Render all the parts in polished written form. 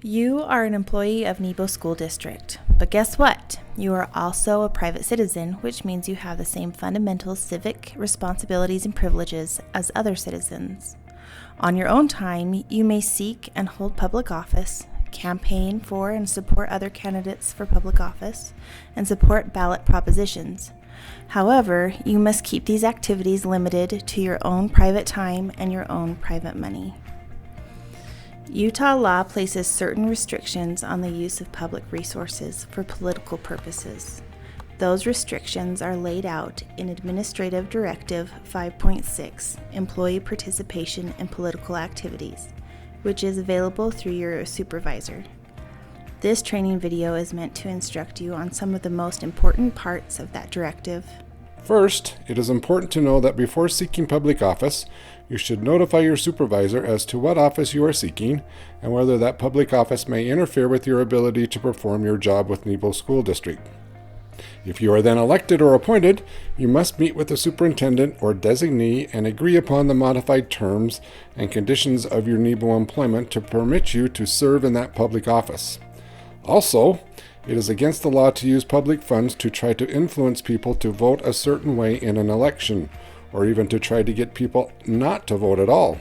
You are an employee of Nebo School District, but guess what? You are also a private citizen, which means you have the same fundamental civic responsibilities and privileges as other citizens. On your own time, you may seek and hold public office, campaign for and support other candidates for public office, and support ballot propositions. However, you must keep these activities limited to your own private time and your own private money. Utah law places certain restrictions on the use of public resources for political purposes. Those restrictions are laid out in Administrative Directive 5.6, Employee Participation in Political Activities, which is available through your supervisor. This training video is meant to instruct you on some of the most important parts of that directive. First, it is important to know that before seeking public office, you should notify your supervisor as to what office you are seeking and whether that public office may interfere with your ability to perform your job with Nebo School District. If you are then elected or appointed, you must meet with the superintendent or designee and agree upon the modified terms and conditions of your Nebo employment to permit you to serve in that public office. Also, it is against the law to use public funds to try to influence people to vote a certain way in an election, or even to try to get people not to vote at all.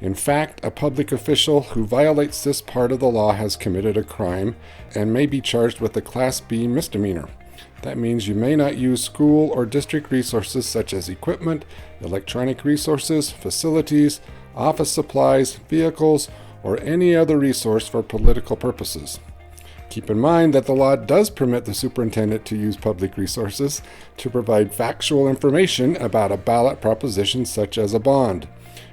In fact, a public official who violates this part of the law has committed a crime and may be charged with a Class B misdemeanor. That means you may not use school or district resources such as equipment, electronic resources, facilities, office supplies, vehicles, or any other resource for political purposes. Keep in mind that the law does permit the superintendent to use public resources to provide factual information about a ballot proposition such as a bond.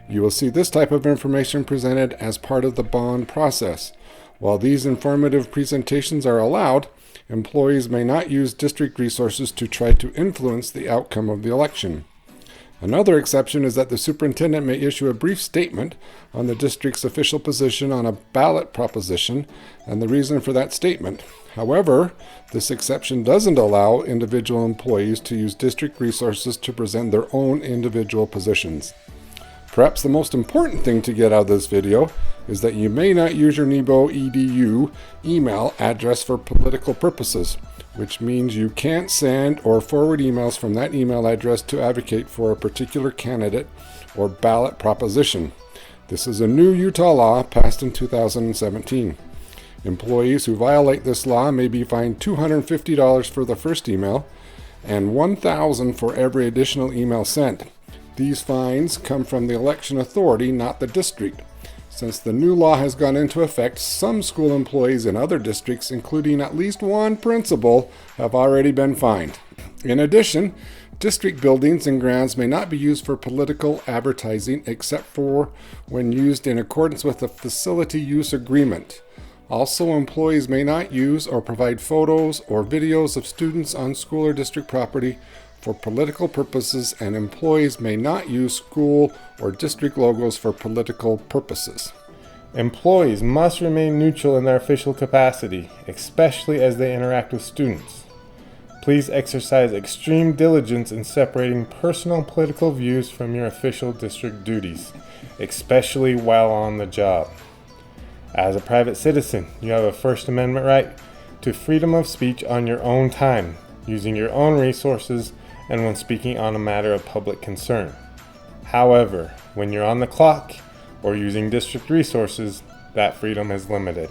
You will see this type of information presented as part of the bond process. While these informative presentations are allowed, employees may not use district resources to try to influence the outcome of the election. Another exception is that the superintendent may issue a brief statement on the district's official position on a ballot proposition and the reason for that statement. However, this exception doesn't allow individual employees to use district resources to present their own individual positions. Perhaps the most important thing to get out of this video is that you may not use your Nebo EDU email address for political purposes, which means you can't send or forward emails from that email address to advocate for a particular candidate or ballot proposition. This is a new Utah law passed in 2017. Employees who violate this law may be fined $250 for the first email and $1,000 for every additional email sent. These fines come from the election authority, not the district. Since the new law has gone into effect, some school employees in other districts, including at least one principal, have already been fined. In addition, district buildings and grounds may not be used for political advertising except for when used in accordance with a facility use agreement. Also, employees may not use or provide photos or videos of students on school or district property for political purposes, and employees may not use school or district logos for political purposes. Employees must remain neutral in their official capacity, especially as they interact with students. Please exercise extreme diligence in separating personal political views from your official district duties, especially while on the job. As a private citizen, you have a First Amendment right to freedom of speech on your own time, using your own resources, and when speaking on a matter of public concern. However, when you're on the clock or using district resources, that freedom is limited.